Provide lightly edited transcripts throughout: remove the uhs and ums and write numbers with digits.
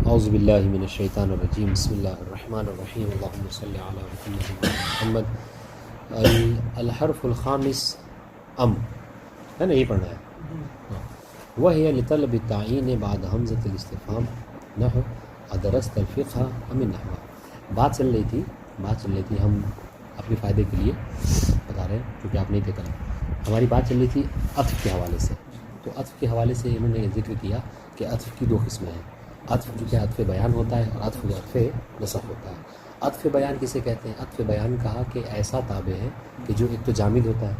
اعوذ باللہ من الشیطان الرجیم بسم اللہ الرحمن الرحیم اللہم صلی علی محمد الحرف الخامس ام ہے نا، یہی پڑھنا ہے. وہی لطلب التعین بعد حمزۃ الاستفہام نحو ادرست الفقہ ام النحو. بات چل رہی تھی ہم اپنے فائدے کے لیے بتا رہے ہیں کیونکہ آپ نہیں دیکھا. ہماری بات چل رہی تھی عطف کے حوالے سے. تو عطف کے حوالے سے انہوں نے ذکر کیا کہ عطف کی دو قسمیں ہیں. عطف جو کہ عطف بیان ہوتا ہے اور عطف جو عطف نسخ ہوتا ہے. عطف بیان کسے کہتے ہیں؟ عطف بیان کہا کہ ایسا تابع ہے کہ جو ایک تو جامد ہوتا ہے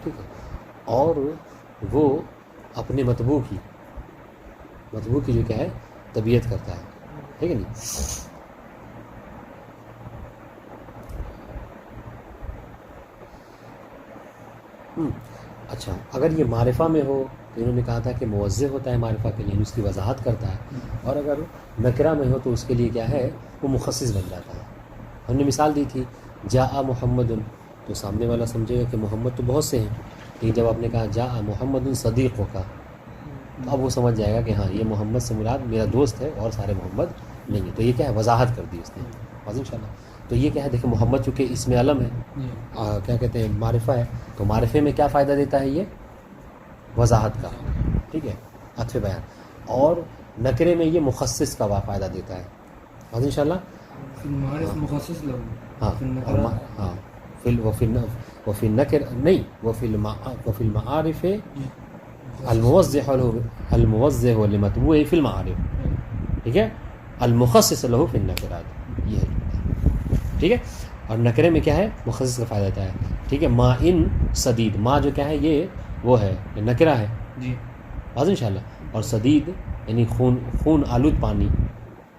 ٹھیک ہے، اور وہ اپنے مطبوع کی جو کیا ہے تربیت کرتا ہے، ٹھیک ہے نہیں. اچھا، اگر یہ معرفہ میں ہو تو انہوں نے کہا تھا کہ موضح ہوتا ہے معرفہ کے لیے، اس کی وضاحت کرتا ہے، اور اگر نکرہ میں ہو تو اس کے لیے کیا ہے وہ مخصص بن جاتا ہے. ہم نے مثال دی تھی جاء محمد، تو سامنے والا سمجھے گا کہ محمد تو بہت سے ہیں، لیکن جب آپ نے کہا جاء محمد صدیقوں کا تو اب وہ سمجھ جائے گا کہ ہاں یہ محمد سے مراد میرا دوست ہے اور سارے محمد نہیں ہے. تو یہ کیا ہے وضاحت کر دی اس نے ان شاء اللہ. تو یہ کیا ہے دیکھیں محمد چونکہ اس میں علم ہے، کیا کہتے ہیں معرفہ ہے، تو معرفے میں کیا فائدہ دیتا ہے یہ وضاحت کا، ٹھیک ہے عطف بیان. اور نکرے میں یہ مخصص کا فائدہ دیتا ہے ان شاء اللہ. وفی النکر نہیں، وفی المعارف الموضح لمطبوع فی المعارف، ٹھیک ہے، المخصص له فی النکرات، یہ ہے ٹھیک ہے. اور نکرے میں کیا ہے مخصص کا فائدہ دیتا ہے، ٹھیک ہے. ما ان سدید، ما جو کیا ہے یہ وہ ہے نکرہ ہے جی واضح ان شاء اللہ. اور سدید یعنی خون آلود پانی.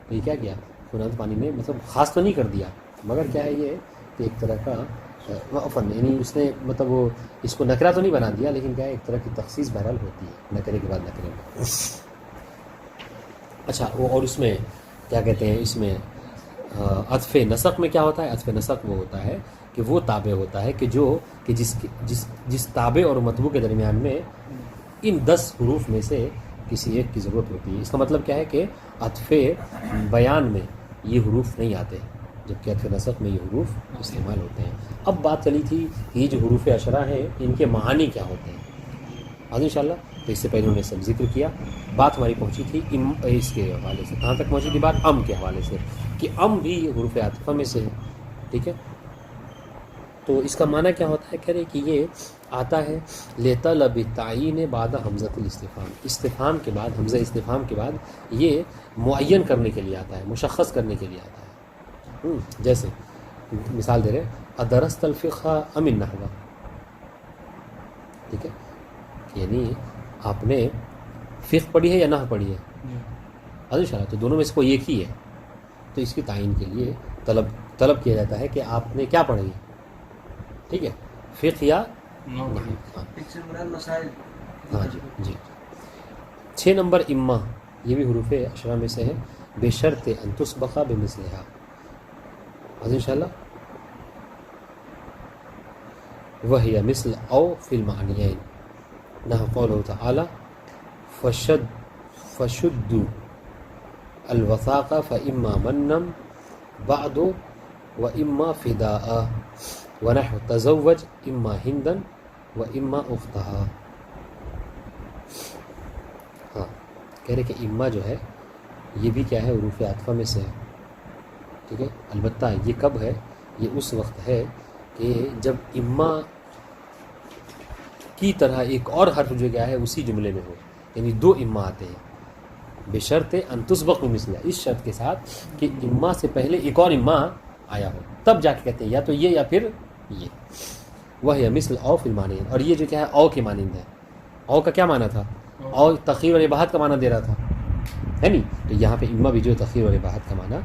یہ کیا کیا خون آلود پانی نے مطلب خاص تو نہیں کر دیا، مگر کیا ہے یہ کہ ایک طرح کا فن، یعنی اس نے مطلب وہ اس کو نکرہ تو نہیں بنا دیا، لیکن کیا ہے ایک طرح کی تخصیص بہرحال ہوتی ہے نکرے کے بعد نکرے میں. اچھا وہ اور اس میں کیا کہتے ہیں، اس میں عطف نسق میں کیا ہوتا ہے؟ عطف نسق وہ ہوتا ہے کہ وہ تابع ہوتا ہے کہ جس تابع اور مطبوع کے درمیان میں ان 10 حروف میں سے کسی ایک کی ضرورت ہوتی ہے. اس کا مطلب کیا ہے کہ عطف بیان میں یہ حروف نہیں آتے، جبکہ عطف نسق میں یہ حروف استعمال ہوتے ہیں. اب بات چلی تھی یہ جو حروف عشرہ ہیں ان کے معانی کیا ہوتے ہیں ان شاء اللہ. تو اس سے پہلے انہوں نے سب ذکر کیا. بات ہماری پہنچی تھی اس کے حوالے سے، کہاں تک پہنچی تھی بات؟ ام کے حوالے سے، کہ ام بھی حروف عاطفہ میں سے ہے، ٹھیک ہے. تو اس کا معنی کیا ہوتا ہے؟ کہہ رہے کہ یہ آتا ہے لطلب التعین بعد حمزۃ الاستفہام، استفہام کے بعد حمزہ استفہام کے بعد یہ معین کرنے کے لیے آتا ہے، مشخص کرنے کے لیے آتا ہے. جیسے مثال دے رہے ادرست الفقہ ام النحو، ٹھیک ہے، یعنی آپ نے فقہ پڑھی ہے یا نحو پڑھی ہے ان شاء اللہ. تو دونوں میں سے کوئی ایک ہی ہے، تو اس کی تعین کے لیے طلب کیا جاتا ہے کہ آپ نے کیا پڑھی ہے، ٹھیک ہے، فقہ یا ہاں جی. 6 نمبر اما، یہ بھی حروف عشرہ میں سے ہے، بشرط ان تسبق بمثلها ان شاء اللہ. وهي مثل او فی المعنیین نحو قوله تعالی فشدوا الوثاق فإما منا بعد وإما فداء ونحو تزوج اما ہندا واما اختها. ہاں کہہ رہے کہ اما جو ہے یہ بھی کیا ہے حروف عاطفہ میں سے ہے، ٹھیک ہے. البتہ یہ کب ہے؟ یہ اس وقت ہے کہ جب اما کی طرح ایک اور حرف جو کیا ہے اسی جملے میں ہو، یعنی 2 اما آتے ہیں بشرط ان تسبق بمثلها، اس شرط کے ساتھ کہ اما سے پہلے ایک اور اما آیا ہو، تب جا کے کہتے ہیں یا تو یہ یا پھر یہ. وہی مثل او فی المعنیین، اور یہ جو کیا ہے او کے مانند ہے. او کا کیا معنی تھا؟ او تخیر اور اباحت کا معنی دے رہا تھا، ہے نہیں. تو یہاں پہ اما بھی جو تخیر اور اباحت کا معنی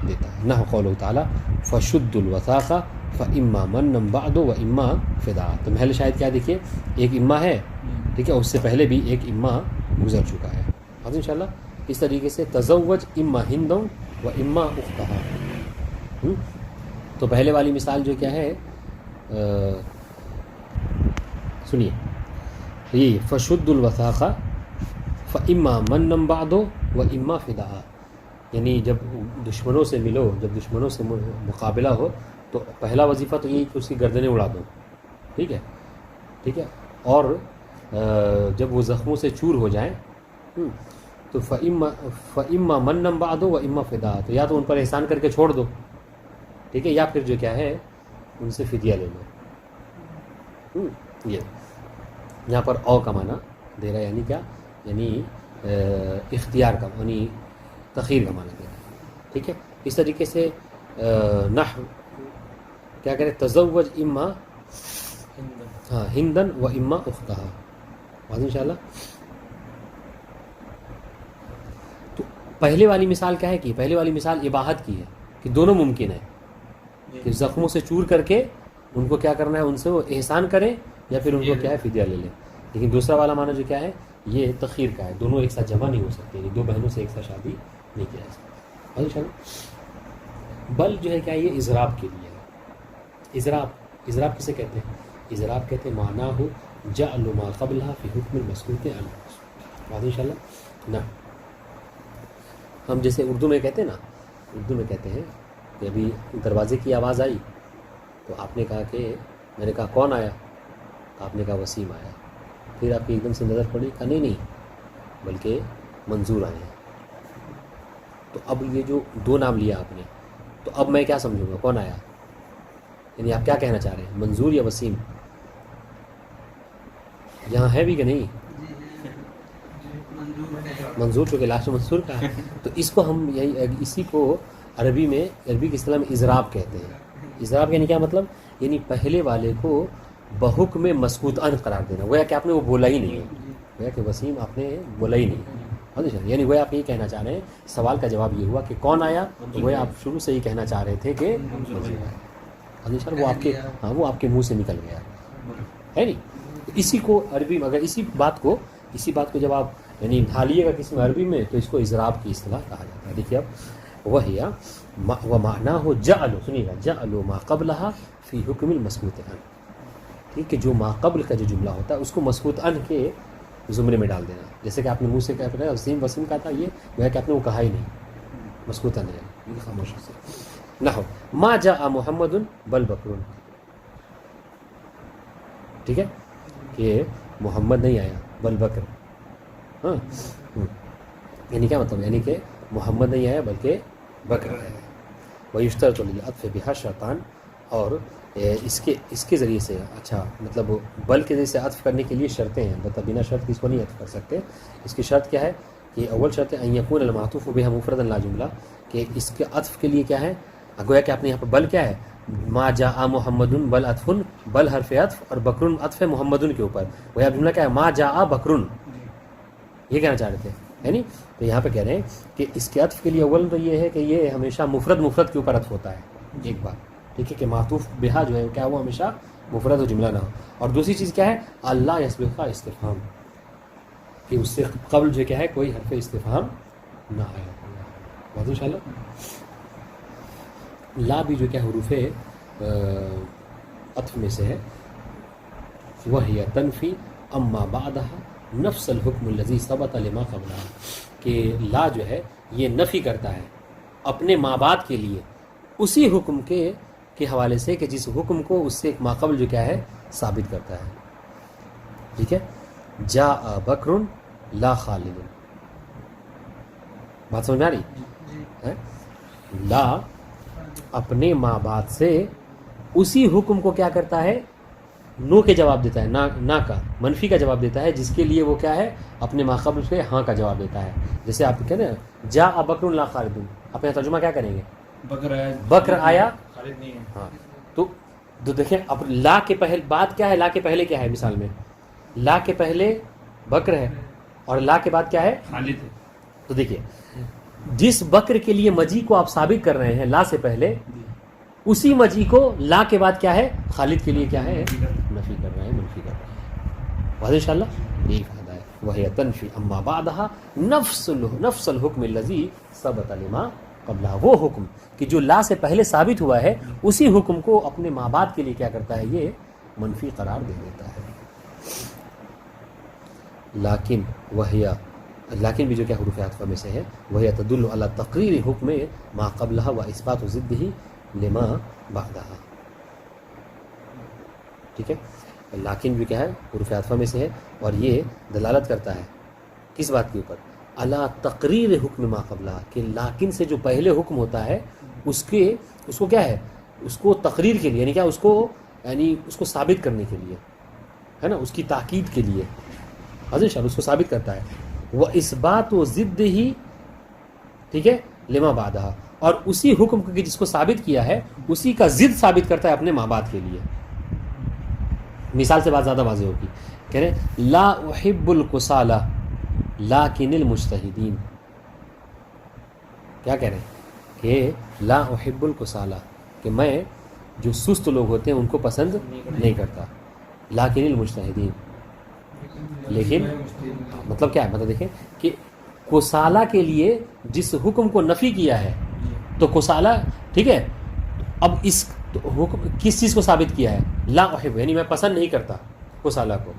دیتا ہے. نحو قوله تعالی فشدوا الوثاق فاما منا بعد واما فداء. تو محل شاہد کیا دیکھیے، ایک اما ہے، ٹھیک ہے، اس سے پہلے بھی ایک اما گزر چکا ہے ان شاء اللہ. اس طریقے سے تزوج اما ہندا و اما اختها. تو پہلے والی مثال جو کیا ہے سنیے، یہ فشد الوثاق فَإِمَّا مَنًّا بَعْدُ وَإِمَّا فِدَاءً، یعنی جب دشمنوں سے ملو، جب دشمنوں سے مقابلہ ہو تو پہلا وظیفہ تو یہ کہ اس کی گردنیں اڑا دو، ٹھیک ہے، ٹھیک ہے، اور جب وہ زخموں سے چور ہو جائیں تو فَإِمَّا مَنًّا بَعْدُ وَإِمَّا فِدَاءً، تو یا تو ان پر احسان کر کے چھوڑ دو، ٹھیک ہے، یا پھر جو کیا ہے ان سے فدیہ لے لو۔ یہ یہاں پر او کا معنی دے رہا ہے، یعنی کیا، یعنی اختیار کا، یعنی تخیر کا معنی دے رہا ہے، ٹھیک ہے۔ اس طریقے سے نحو کیا کرے، تزوج اما ہندن و اما اختہا، واضح انشاءاللہ۔ تو پہلے والی مثال کیا ہے کہ پہلے والی مثال اباحت کی ہے کہ دونوں ممکن ہے کہ زخموں سے چور کر کے ان کو کیا کرنا ہے، ان سے وہ احسان کریں یا پھر ان کو کیا ہے فدیہ لے لیں۔ لیکن دوسرا والا معنی جو کیا ہے، یہ تخیر کا ہے، دونوں ایک ساتھ جمع نہیں ہو سکتے، یعنی دو بہنوں سے ایک ساتھ شادی نہیں کی جا سکتی۔ بل جو ہے کیا، یہ اضراب کے لیے ہے۔ اضراب کسے کہتے ہیں؟ اضراب کہتے ہیں معنی ہو جعل ما قبلها فی حکم المسکوت عنہ، واضح انشاءاللہ نا۔ ہم جیسے اردو میں کہتے ہیں نا، اردو میں کہتے ہیں کہ ابھی دروازے کی آواز آئی تو آپ نے کہا کہ میں نے کہا کون آیا، آپ نے کہا وسیم آیا، پھر آپ کی ایک دم سے نظر پڑی، کہا نہیں بلکہ منظور آئے ہیں۔ تو اب یہ جو دو نام لیا آپ نے، تو اب میں کیا سمجھوں گا کون آیا، یعنی آپ کیا کہنا چاہ رہے ہیں، منظور یا وسیم؟ یہاں ہے بھی کہ نہیں؟ منظور، چونکہ لاسٹ منظور کا ہے، تو اس کو ہم اسی کو عربی کی اصطلاح میں اضراب کہتے ہیں۔ اضراب یعنی کیا مطلب، یعنی پہلے والے کو بحکم مسکوت ان قرار دینا، گویا کہ آپ نے وہ بولا ہی نہیں ہے، گویا کہ وسیم آپ نے بولا ہی نہیں، یعنی گویا آپ یہ کہنا چاہ رہے ہیں، سوال کا جواب یہ ہوا کہ کون آیا، تو گویا آپ شروع سے ہی کہنا چاہ رہے تھے کہ وہ آپ کے وہ آپ کے منہ سے نکل گیا ہے نہیں۔ اسی کو عربی میں اگر اسی بات کو جب آپ یعنی ڈھالیے گا کسی میں عربی میں تو اس کو اضراب کی اصطلاح کہا جاتا ہے۔ دیکھیے اب وہیا ومعناہ جعل، سنیے گا، جعل ما قبلها فی حکم المسکوت عنہ، ٹھیک ہے، جو ما قبل کا جو جملہ ہوتا ہے اس کو مسکوت عنہ کے زمرے میں ڈال دینا، جیسے کہ آپ نے منہ سے کہا تھا وسیم کہا تھا، یہ وہ ہے کہ آپ نے وہ کہا ہی نہیں، مسکوت عنہ ہے، خاموشی سے۔ نحو ما جاء محمد بل بکر، ٹھیک ہے، کہ محمد نہیں آیا بل بکر، ہاں، یعنی کیا مطلب، یعنی کہ محمد نہیں آیا بلکہ بکر آیا ہے۔ وَيُشْتَرَطُ لِلْعَطْفِ بِهَا شَرْطَانِ، اور اس کے ذریعے سے، اچھا مطلب بل کے ذریعے سے عطف کرنے کے لیے شرطیں ہیں، مطلب بنا شرط اس کو نہیں عطف کر سکتے۔ اس کی شرط کیا ہے کہ اول شرط ہے ان یکون المعطوف بها مفردا لا جملہ، کہ اس کے عطف کے لیے کیا ہے، گویا کہ آپ نے یہاں پر بل کیا ہے، ما جاء محمد بل عطف، بل حرف عطف اور بکر عطف ہے محمد کے اوپر، گویا جملہ کیا ہے، ما جاء بکر، یہ کہنا چاہ رہے تھے ہے نہیں۔ تو یہاں پہ کہہ رہے ہیں کہ اس کے عطف کے لیے اول تو یہ ہے کہ یہ ہمیشہ مفرد کے اوپر عطف ہوتا ہے، ایک بات، ٹھیک ہے، کہ معطوف بہا جو ہے کیا وہ ہمیشہ مفرد و جملہ نہ ہو۔ اور دوسری چیز کیا ہے، اللہ یسبق استفہام، کہ اس سے قبل جو کیا ہے کوئی حرف استفہام نہ آئے، بات انشاءاللہ۔ لا بھی جو کیا حروف عطف میں سے ہے، وہی تنفی اما بعدها نفس الحکم الذی ثبت لما قبلها، کہ لا جو ہے یہ نفی کرتا ہے اپنے ما بعد کے لیے اسی حکم کے حوالے سے کہ جس حکم کو اس سے ایک ما قبل جو کیا ہے ثابت کرتا ہے، ٹھیک ہے۔ جاء بکر لا خالد، بات سمجھ میں آ رہی ہے؟ لا اپنے ما بعد سے اسی حکم کو کیا کرتا ہے، نو کے جواب دیتا ہے، نہ کا منفی کا جواب دیتا ہے، جس کے لیے وہ کیا ہے اپنے ما قبل سے ہاں کا جواب دیتا ہے۔ جیسے آپ کہتے ہیں جاء بکر لا خالد، آپ یہاں ترجمہ کیا کریں گے، بکر آیا خالد نہیں ہے، ہاں، تو دیکھیں اب لا کے پہلے بات کیا ہے، لا کے پہلے کیا ہے، مثال میں لا کے پہلے بکر ہے اور لا کے بعد کیا ہے خالد ہے، تو دیکھیے جس بکر کے لیے مجیء کو آپ ثابت کر رہے ہیں لا سے پہلے، اسی مجیء کو لا کے بعد کیا ہے خالد کے لیے کیا ہے نفی کر رہے ہیں، منفی کر رہے ہیں، واضح انشاءاللہ، یہی فائدہ ہے۔ وہی تنفی اما بعدها نفس الحکم الذی ثبت لما قبلها، وہ حکم کہ جو لا سے پہلے ثابت ہوا ہے اسی حکم کو اپنے ما بعد کے لیے کیا کرتا ہے، یہ منفی قرار دے دیتا ہے۔ لیکن وہی لیکن بھی جو کیا حروف عطفہ میں سے ہے وہی تدل علی تقریر حکم ما قبلها و اثبات ضدہ لما بعدها. ٹھیک ہے، لیکن بھی کیا ہے حروف عطفہ میں سے ہے اور یہ دلالت کرتا ہے کس بات کے اوپر؟ علی تقریر حکم ما قبلها، کہ لیکن سے جو پہلے حکم ہوتا ہے اس کو کیا ہے، اس کو تقریر کے لیے، یعنی کیا، اس کو ثابت کرنے کے لیے ہے نا، اس کی تاکید کے لیے حضرت شاہ اس کو ثابت کرتا ہے. وہ اس بات و ضد ہی، ٹھیک ہے، لما بعدها، اور اسی حکم کو جس کو ثابت کیا ہے اسی کا ضد ثابت کرتا ہے اپنے ماں باپ کے لیے. مثال سے بات زیادہ واضح ہوگی. کہہ رہے لا احب الکسالى لیکن المجتہدین. کیا کہہ رہے ہیں کہ لا احب الکسالى، کہ میں جو سست لوگ ہوتے ہیں ان کو پسند نہیں کرتا، لیکن المجتہدین، لیکن مطلب کیا ہے، مطلب دیکھیں کہ کسالہ کے لیے جس حکم کو نفی کیا ہے تو کسالہ، ٹھیک ہے، اب اس حکم کس چیز کو ثابت کیا ہے؟ لا احب، یعنی میں پسند نہیں کرتا کسالہ کو،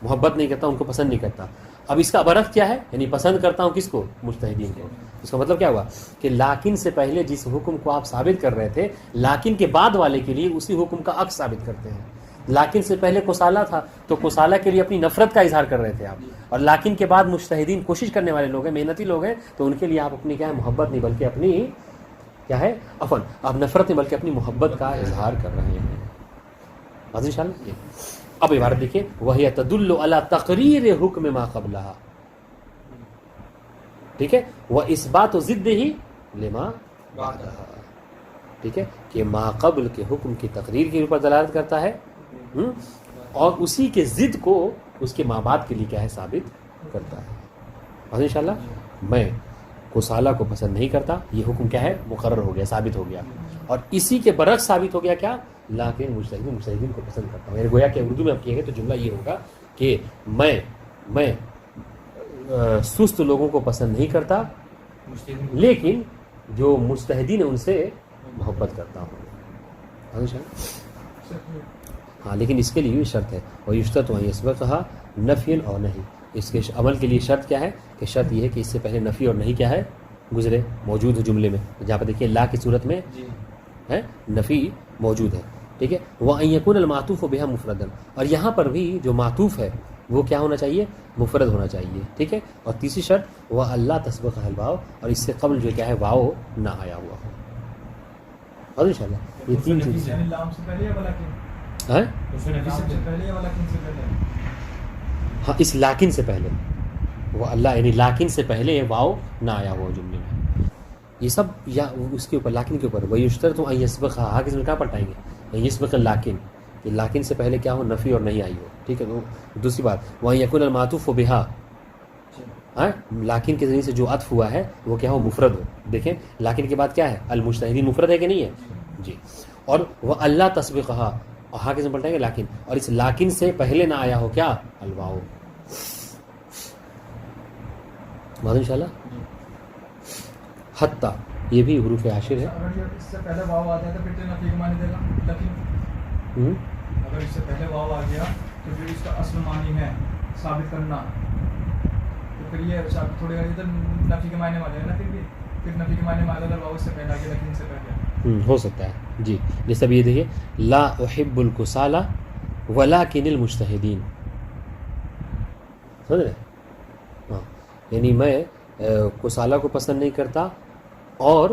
محبت نہیں کرتا، ان کو پسند نہیں کرتا. اب اس کا برعکس کیا ہے، یعنی پسند کرتا ہوں کس کو؟ مجتہدین کو. اس کا مطلب کیا ہوا کہ لیکن سے پہلے جس حکم کو آپ ثابت کر رہے تھے، لیکن کے بعد والے کے لیے اسی حکم کا عکس ثابت کرتے ہیں. لیکن سے پہلے کسالہ تھا تو کسالہ کے لیے اپنی نفرت کا اظہار کر رہے تھے آپ، اور لیکن کے بعد مجتہدین کوشش کرنے والے لوگ ہیں، محنتی لوگ ہیں، تو ان کے لیے آپ اپنی کیا ہے، محبت نہیں بلکہ اپنی کیا ہے، آپ نفرت نہیں بلکہ اپنی محبت کا اظہار کر رہے ہیں. واضح انشاءاللہ. اب عبارت دیکھیے وہی تدل علی تقریر حکم ما قبلها، ٹھیک ہے، وہ اس بات و ضد ہی لما بعدها، ٹھیک ہے، کہ ما قبل کے حکم کی تقریر کے اوپر دلالت کرتا ہے اور اسی کے ضد کو اس کے ماں باپ کے لیے کیا ہے، ثابت کرتا ہے. واضح انشاءاللہ. میں کسالہ کو پسند نہیں کرتا، یہ حکم کیا ہے، مقرر ہو گیا، ثابت ہو گیا، اور اسی کے برعکس ثابت ہو گیا کیا، لیکن مجتہدین کو پسند کرتا ہوں. یعنی گویا کہ اردو میں آپ کہیں گے تو جملہ یہ ہوگا کہ میں سست لوگوں کو پسند نہیں کرتا لیکن جو مجتہدین ہیں ان سے محبت کرتا ہوں. ہاں، لیکن اس کے لیے بھی شرط ہے، وہ یشترط وہیں یسبقھا نفی اور نہیں. اس کے عمل کے لیے شرط کیا ہے کہ شرط یہ ہے کہ اس سے پہلے نفی اور نہیں کیا ہے، گزرے، موجود ہو جملے میں. جہاں پہ دیکھیے لا کی صورت میں ہے نفی موجود ہے، ٹھیک ہے. وَأَن يَكُونَ الْمَعْطُوفُ بِهَا مُفْرَدًا، اور یہاں پر بھی جو معطوف ہے وہ کیا ہونا چاہیے، مفرد ہونا چاہیے، ٹھیک ہے. اور تیسری شرط وہ اللہ تسبقہ الواو، اور اس سے قبل جو کیا ہے واو نہ آیا ہوا ہو. اور انشاءاللہ یہ تین چیز ہاں، اس لیکن سے پہلے وہ اللہ، یعنی لیکن سے پہلے واو نہ آیا ہوا جملے میں. یہ سب یا اس کے اوپر لیکن کے اوپر وہ یشترط ان یسبق، آگے اس میں کہاں پلٹائیں گے، یسبق لیکن، کہ لیکن سے پہلے کیا ہو، نفی اور نہیں آئی ہو، ٹھیک ہے. دوسری بات وہاں یکون المعطوف بہا، ہاں، لیکن کے ذریعے سے جو عطف ہوا ہے وہ کیا ہو، مفرد ہو. دیکھیں لیکن کے بعد کیا ہے، المجتہدین مفرد ہے کہ نہیں ہے جی. اور وہ اللہ تسبقہا، اور ہاں کس میں پلٹائیں گے، لیکن، اور اس لیکن سے پہلے نہ آیا ہو کیا، الواو. معلوم انشاءاللہ. حتی، یہ بھی حروف عاشر ہے. اگر اس سے پہلے واو آ جائے تو پھر نفی کا معنی دے گا، لیکن اگر اس سے پہلے واو آ گیا تو پھر اس کا اصل معنی ہے ثابت کرنا، تو پھر یہ تھوڑی ادھر نفی کے معنی والے ہیں نا، پھر نفی کے معنی والے واو اس سے پہلے آ گیا لیکن سے پہلے ہو سکتا ہے جی. جیسے ابھی یہ دیکھیے لا احب الکسالى ولکن المجتہدین، سمجھ رہے؟ ہاں، یعنی میں کسالہ کو پسند نہیں کرتا، اور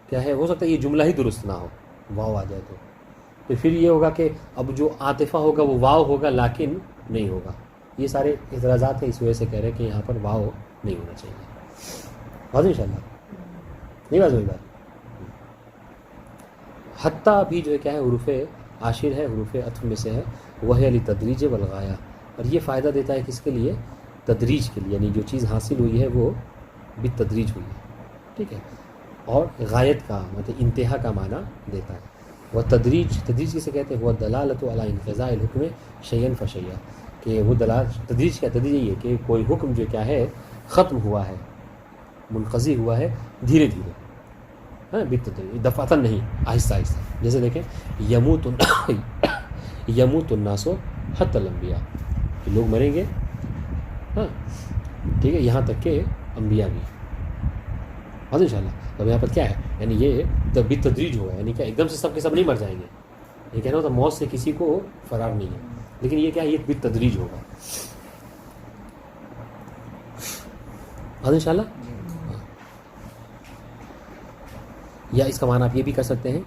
کیا ہے، ہو سکتا ہے یہ جملہ ہی درست نہ ہو، واو آ جائے تو پھر یہ ہوگا کہ اب جو عاطفہ ہوگا وہ واو ہوگا لیکن نہیں ہوگا. یہ سارے اعتراضات ہیں، اس وجہ سے کہہ رہے ہیں کہ یہاں پر واو نہیں ہونا چاہیے. واضح انشاءاللہ. نہیں واضح ہوئی بات. حتیٰ بھی جو ہے کیا ہے، حروف عاشر ہے، حروف عطف میں سے ہے. وہ ہے علی تدریج والغایہ، اور یہ فائدہ دیتا ہے کس کے لیے، تدریج کے لیے، یعنی جو چیز حاصل ہوئی ہے وہ بھی تدریج ہوئی ہے، ٹھیک ہے. اور غایت کا مطلب انتہا کا معنی دیتا ہے. وہ تدریج کسے کہتے ہیں، وہ دلالت علی انقضاء الحکم شیئا فشیئا، کہ وہ تدریج کیا، تدریج یہ ہے کہ کوئی حکم جو کیا ہے ختم ہوا ہے، منقضی ہوا ہے دھیرے دھیرے، ہاں، بالتدریج، دفعتاً نہیں، آہستہ آہستہ. جیسے دیکھیں یموت الناس حتی الانبیاء، لوگ مریں گے، ہاں، ٹھیک ہے, یہاں تک کہ انبیاء بھی. ان شاء اللہ. تو یہاں پر کیا ہے, یعنی یہ بالتدریج ہوگا, یعنی کہ ایک دم سے سب کے سب نہیں مر جائیں گے. یہ کہنا ہوتا موت سے کسی کو فرار نہیں ہے, لیکن یہ کیا ہے, یہ بالتدریج ہوگا. ان شاء اللہ. یا اس کا معنی آپ یہ بھی کر سکتے ہیں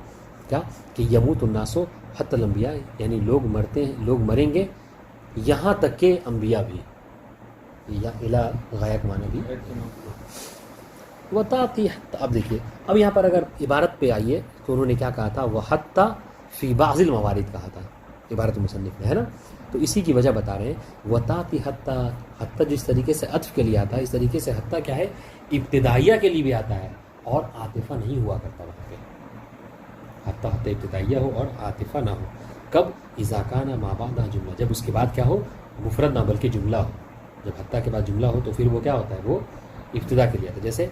کیا, کہ یموت الناس حتی الانبیاء, یعنی لوگ مرتے ہیں, لوگ مریں گے یہاں تک کہ انبیاء بھی. یا الا غایہ کا معنی بھی وتاتی. اب دیکھیے, اب یہاں پر اگر عبارت پہ آئیے تو انہوں نے کیا کہا تھا, وہ حتی فی بعض الموارد کہا تھا عبارت مصنف نے, ہے نا. تو اسی کی وجہ بتا رہے ہیں, وتاتی حتی. حتی جس طریقے سے عطف کے لیے آتا ہے, اس طریقے سے حتی کیا ہے, ابتدائیہ کے لیے بھی آتا ہے, اور عاطفہ نہیں ہوا کرتا وہاں پہ. حتی حتی ابتدائیہ ہو اور عاطفہ نہ ہو. کب؟ اذا کان ما بعدہ جملہ, جب اس کے بعد کیا ہو, مفرد نہ بلکہ جملہ ہو. جب حتی کے بعد جملہ ہو تو پھر وہ کیا ہوتا ہے, وہ ابتدا کے لیے آتا ہے. جیسے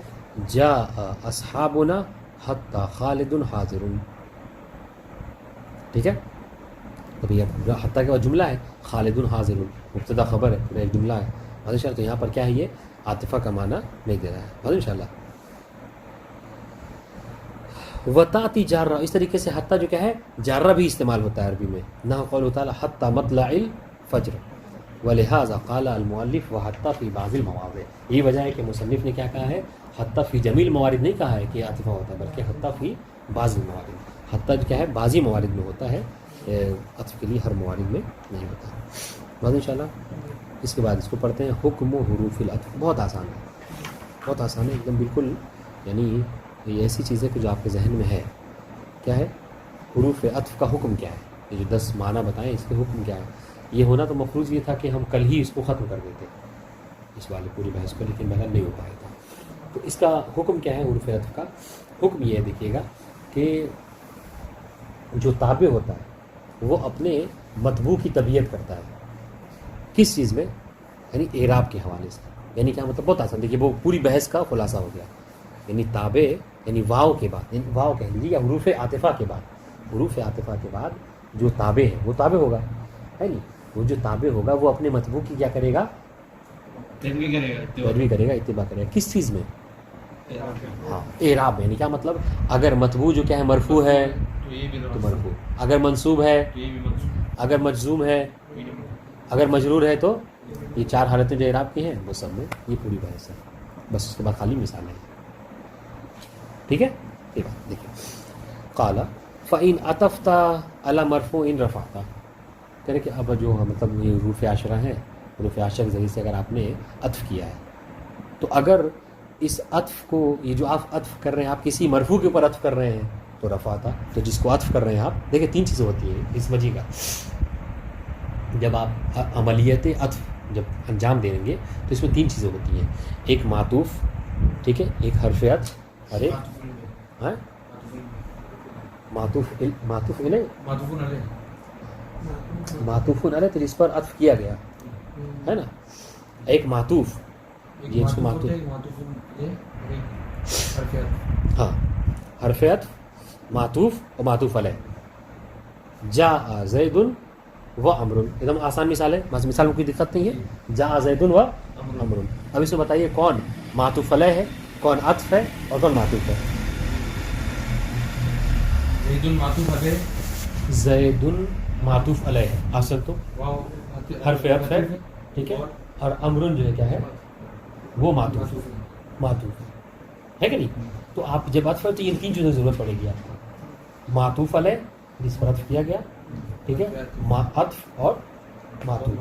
جاء اصحابنا حتی خالد حاضر. ٹھیک ہے, ابھی حتی کے بعد جملہ ہے, خالد حاضر مبتدا خبر ہے, پورا ایک جملہ ہے. ماشاء اللہ. تو یہاں پر کیا ہے, یہ عاطفہ کا معنی نہیں دے رہا ہے. ان شاء اللہ. وتاتی جارہ, اس طریقے سے حتی جو کیا ہے, جارہ بھی استعمال ہوتا ہے عربی میں. نہ قول تعالی حتی مطلع الفجر, ولہذا قال المؤلف وحتی فی بعض المواضع. یہی وجہ ہے کہ مصنف نے کیا کہا ہے, حتی فی جمیع الموارد نہیں کہا ہے کہ عاطفہ ہوتا ہے, بلکہ حتی فی بعض الموارد. حتی جو کیا ہے, بعضی موارد میں ہوتا ہے, عطف کے لیے ہر موارد میں نہیں ہوتا. بس انشاءاللہ. اس کے بعد اس کو پڑھتے ہیں, حکم حروف العطف. بہت آسان ہے, بہت آسان ہے ایک دم بالکل. یعنی یہ ایسی چیز ہے کہ جو آپ کے ذہن میں ہے. کیا ہے حروف عطف کا حکم کیا ہے, یہ جو 10 معنی بتائیں اس کے حکم کیا ہے. یہ ہونا تو مفروض یہ تھا کہ ہم کل ہی اس کو ختم کر دیتے اس والے پوری بحث کو, لیکن بہرحال نہیں ہو پایا تھا. تو اس کا حکم کیا ہے حروف عطف کا حکم؟ یہ دیکھیے گا کہ جو تابع ہوتا ہے وہ اپنے مطبوع کی طبیعت کرتا ہے. کس چیز میں؟ یعنی اعراب کے حوالے سے. یعنی کیا مطلب, بہت آسان. دیکھیے وہ پوری بحث کا خلاصہ ہو گیا. یعنی تابع یعنی واو کے بعد, یعنی واو کہہ لیجیے, یا حروف عاطفہ کے بعد, حروف عاطفہ کے بعد جو تابع ہے وہ تابع ہوگا, ہے نہیں. وہ جو تابع ہوگا وہ اپنے مطبوع کی کیا کرے گا, پیروی کرے گا, اتباع کرے گا. کس چیز میں؟ ہاں اعراب میں. یعنی کیا مطلب, اگر مطبوع جو کیا ہے مرفوع ہے تو مرفوع, اگر منصوب ہے, اگر مجزوم ہے, اگر مجرور ہے, تو یہ 4 حالتیں جو اعراب کی ہیں وہ سب میں یہ پوری بحث ہے. بس اس کے بعد خالی مثال ہے. ٹھیک ہے. ٹھیک ہے. دیکھیے قال فإن عطفت على مرفوع رفعت. کہہ رہے کہ اب جو مطلب یہ حروف عشرہ ہیں, حروف عشرہ کے ذریعے سے اگر آپ نے عطف کیا ہے, تو اگر اس عطف کو, یہ جو آپ عطف کر رہے ہیں, آپ کسی مرفوع کے اوپر عطف کر رہے ہیں تو رفعت. تو جس کو عطف کر رہے ہیں آپ, دیکھیں 3 چیزیں ہوتی ہیں اس وجہ کا. جب آپ عملیت عطف جب انجام دیں گے تو اس میں 3 چیزیں ہوتی ہیں. ایک معطوف, ٹھیک ہے, ایک حرف عطف, اور ایک معطوف علیہ, تو جس پر عطف کیا گیا ہے نا. ایک معطوف, یہ اس کو معطوف, ہاں حرف عطف, معطوف اور معطوف علیہ. جاء زید و عمر, ایک دم آسان مثال ہے, مثال میں کوئی دقت نہیں ہے. جاء زید و عمر. اب اس میں بتائیے کون معطوف علیہ ہے, کون عطف ہے, اور کون معطوف ہے. زید معطوف علیہ ہے اصل تو حرف عطف ہے, ٹھیک ہے, اور امرن جو ہے کیا ہے, وہ معطوف ہے کہ نہیں. تو آپ جب عطف ہے تو یہ 3 چیزوں کی ضرورت پڑے گی آپ کو. معطوف علیہ جس پر عطف کیا گیا, ٹھیک ہے, عطف اور معطوف.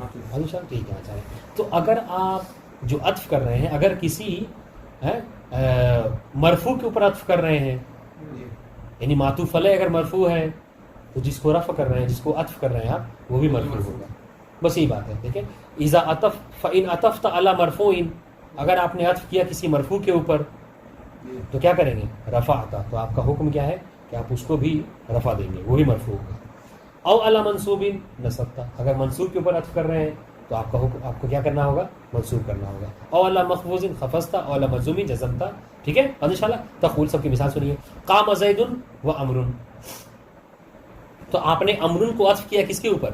ٹھیک ہے اچھا. تو اگر آپ جو عطف کر رہے ہیں, اگر کسی مرفوع کے اوپر عطف کر رہے ہیں, یعنی معطوف علیہ اگر مرفوع ہے تو جس کو رفع کر رہے ہیں, جس کو عطف کر رہے ہیں آپ, وہ بھی مرفوع ہوگا. بس یہی بات ہے. دیکھیں اذا عطف فإن عطفت على مرفوع, اگر آپ نے عطف کیا کسی مرفوع کے اوپر تو کیا کریں گے, رفعت. تو آپ کا حکم کیا ہے کہ آپ اس کو بھی رفع دیں گے, وہ بھی مرفوع ہوگا. او علی منصوب نصبت, اگر منصوب کے اوپر عطف کر رہے ہیں تو آپ کا حکم, آپ کو کیا کرنا ہوگا, منصوب کرنا ہوگا. او علی مخفوض خفضت, او علی مجزوم جزمت. ٹھیک ہے. انشاءاللہ تقول سب کی مثال سنیے. قام زید و عمر, تو آپ نے امرن کو عطف کیا کس کے اوپر,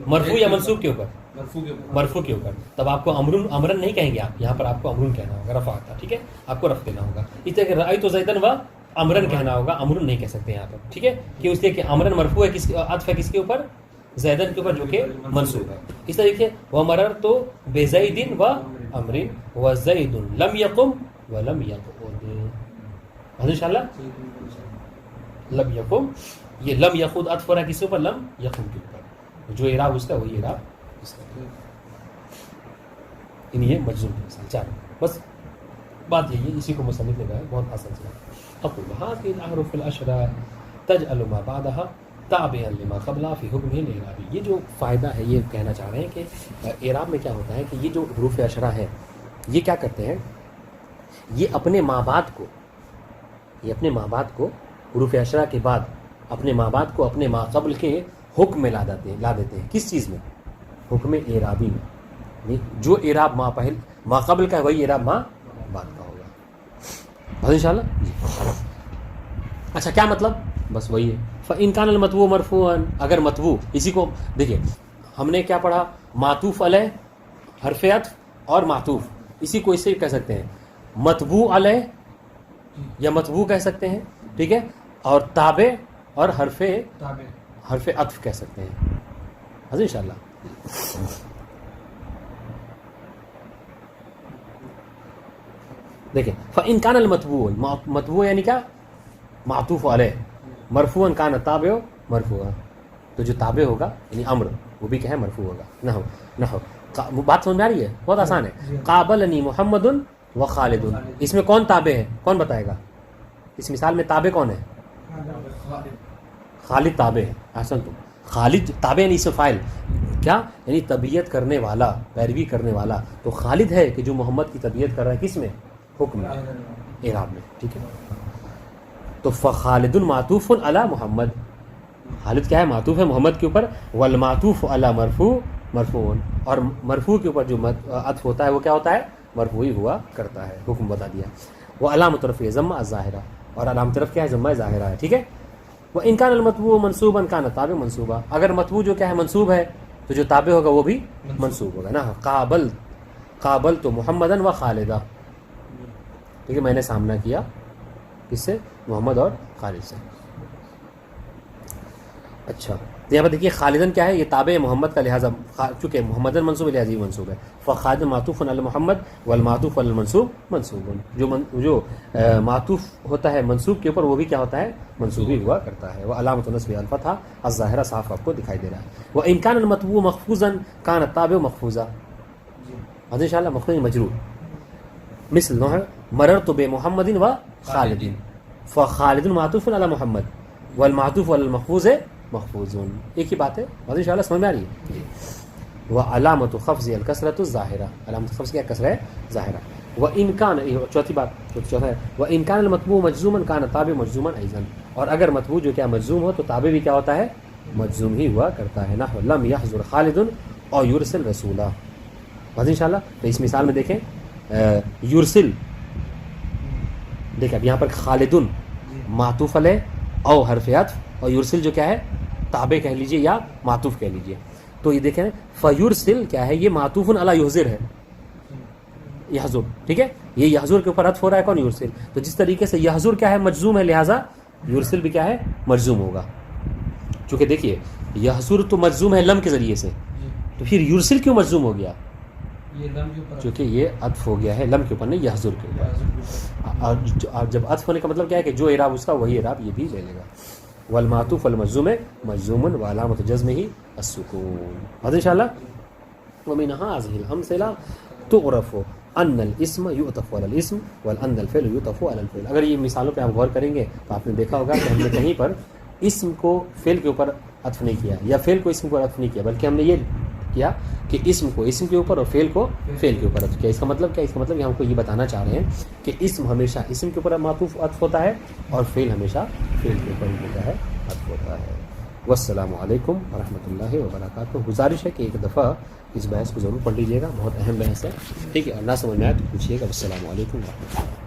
مرفوع یا منصوب کے اوپر, مرفوع کے اوپر، تب آپ کو امرن نہیں کہیں گے آپ، یہاں پر آپ کو امرن کہنا ہوگا، رفع آتا، ٹھیک ہے، آپ کو رفع دینا ہوگا. اس طرح کہ رأیت زیدن و امرن کہنا ہوگا، امرن نہیں کہہ سکتے یہاں پر، ٹھیک ہے، کہ اس لیے کہ امرن مرفوع ہے، عطف ہے کس کے اوپر؟ زیدن کے اوپر، جو کہ منصوب ہے. اس طریقے ومررت بزید و امر وزید لم یقم ولم یقعد. انشاءاللہ لم یقم، یہ لم یقعد عطف ہو رہا ہے کس کے اوپر؟ لم یقم کے اوپر، جو اعراب اس کا وہی اعراب اس کا. یہ مجزوم کی مثال. چار بس بات یہی ہے، اسی کو مصنف نے کہا ہے، بہت آسان سے. اقول هذه الاحرف الاشرا تجعل ما بعدها تابعا لما قبلها في حكمه الاعرابي. یہ جو فائدہ ہے، یہ کہنا چاہ رہے ہیں کہ اعراب میں کیا ہوتا ہے کہ یہ جو حروف اشرا ہے یہ کیا کرتے ہیں، یہ اپنے ماں بعد کو حروف اشرا کے بعد اپنے ماں بعد کو اپنے ما قبل کے حکم میں لا دیتے ہیں. کس چیز میں؟ حکم اعرابی میں. جو اعراب ما قبل کا ہے وہی اعراب ما بعد کا ہوگا. بس انشاءاللہ جی. اچھا کیا مطلب؟ بس وہی ہے. فإن كان المطبوع مرفوعا، اگر مطبوع، اسی کو دیکھیے ہم نے کیا پڑھا، معطوف علیہ، حرف عطف اور معطوف، اسی کو اس سے کہہ سکتے ہیں مطبوع علیہ یا مطبوع کہہ سکتے ہیں، ٹھیک ہے، اور تابع اور حرف عطف کہہ سکتے ہیں. بس انشاءاللہ. دیکھیں فإن كان المطبوع، مطبوع یعنی کیا؟ معطوف علیہ، مرفوعا کان تابع مرفوعا، تو جو تابع ہوگا یعنی امر وہ بھی کیا ہے؟ مرفوع ہوگا. نحو بات سمجھ میں آ رہی ہے؟ بہت آسان ہے. قابلنی محمد و خالد، اس میں کون تابع ہے؟ کون بتائے گا؟ اس مثال میں تابع کون ہے؟ خالد تابع ہے. احسن تم. خالد تابع یعنی اسم فاعل، کیا یعنی طبیعت کرنے والا، پیروی کرنے والا. تو خالد ہے کہ جو محمد کی طبیعت کر رہا ہے، کس میں؟ حکم میں، اعراب میں، ٹھیک ہے. تو فخالد معطوف علی محمد، خالد کیا ہے؟ معطوف ہے محمد کے اوپر. والمعطوف علی مرفوع، اور مرفوع کے اوپر جو عطف ہوتا ہے وہ کیا ہوتا ہے؟ مرفوع ہی ہوا کرتا ہے. حکم بتا دیا. وہ علامۃ رفع ضمہ الظاہرہ، اور علامۃ رفع کیا ہے؟ ضمہ ظاہرہ ہے، ٹھیک ہے. وإن كان المطبوع منصوبا كان تابع منصوبا، اگر مطبوع جو کیا ہے؟ منصوب ہے، تو جو تابع ہوگا وہ بھی منصوب ہوگا نا. قابلت محمدا و خالدا، ٹھیک ہے، میں نے سامنا کیا کس سے؟ محمد اور خالد سے. اچھا یہاں پر دیکھیے خالدن کیا ہے؟ یہ تابع محمد کا، لہٰذا چونکہ محمدن منصوب ہے لہٰذا یہ منصوب ہے. فخالد معطوف علی محمد والمعطوف علی المنصوب منصوب، جو معطوف ہوتا ہے منصوب کے اوپر وہ بھی کیا ہوتا ہے؟ منصوب ہی ہوا کرتا ہے. وہ علامۃ نصب الفتحہ الظاہرہ، صاف آپ کو دکھائی دے رہا ہے. وإن كان المطبوع محفوظا كان التابع محفوظا. ان شاء اللہ مخفوظ مجرور. مثل نوع مررت بمحمد و خالد، فخالد معطوف علی محمد والمعطوف علی المحفوظ محفوظ. ایک ہی بات ہے. بات ان شاء اللہ سمجھ میں آ رہی ہے. وعلامۃ خفض الکسرۃ الظاہرہ، علامت خفض کیا؟ کسرہ ہے ظاہرہ. وإن كان، چوتھی بات، چوتھا ہے وإن كان المطبوع مجزوما كان تابع مجزوما ايضا، اور اگر مطبوع جو کیا مجزوم ہو تو تابع بھی کیا ہوتا ہے؟ مجزوم ہی ہوا کرتا ہے. نحو لم يحضر خالد او يرسل رسولا. بات ان شاء اللہ. تو اس مثال میں دیکھیں یرسل، دیکھیں اب یہاں پر خالدن معطوف علیہ او حرف عطف، اور یرسل جو کیا ہے؟ تابع کہہ لیجئے یا معطوف کہہ لیجئے. تو یہ دیکھیں فیرسل کیا ہے؟ یہ معطوف علی یحضر ہے، یحضر، ٹھیک ہے. یہ یحضر کے اوپر عطف ہو رہا ہے کون؟ یرسل. تو جس طریقے سے یحضر کیا ہے؟ مجزوم ہے، لہٰذا یرسل بھی کیا ہے؟ مجزوم ہوگا. چونکہ دیکھیے یحضر تو مجزوم ہے لم کے ذریعے سے، تو پھر یرسل کیوں مجزوم ہو گیا؟ چونکہ یہ عطف ہو گیا ہے لم کے اوپر نہیں، یحضر کے اوپر. اور جب عطف ہونے کا مطلب کیا ہے کہ جو اعراب اس کا وہی اعراب یہ بھی لے لے گا. والمعطوف المجزوم مجزوم وعلامۃ جزمہ السکون. بس انشاءاللہ. ومن هذه الامثله تعرف ان الاسم يعطف على الاسم وان الفعل يعطف على الفعل. اگر یہ مثالوں پہ آپ غور کریں گے تو آپ نے دیکھا ہوگا کہ ہم نے کہیں پر اسم کو فعل کے اوپر عطف نہیں کیا یا فعل کو اسم کو عطف نہیں کیا، بلکہ ہم نے یہ کیا کہ اسم کو اسم کے اوپر اور فعل کو فعل کے اوپر عطف کیا. اس کا مطلب کیا؟ اس کا مطلب ہم کو یہ بتانا چاہ رہے ہیں کہ اسم ہمیشہ اسم کے اوپر معطوف عطف ہوتا ہے اور فعل ہمیشہ فعل کے اوپر ہوتا ہے عطف ہوتا ہے. والسلام علیکم ورحمۃ اللہ وبرکاتہ. گزارش ہے کہ ایک دفعہ اس بحث کو ضرور پڑھ لیجیے گا، بہت اہم بحث ہے، ٹھیک ہے. اور نہ سمجھ میں آئے تو پوچھیے گا. السلام علیکم ورحمۃ اللہ.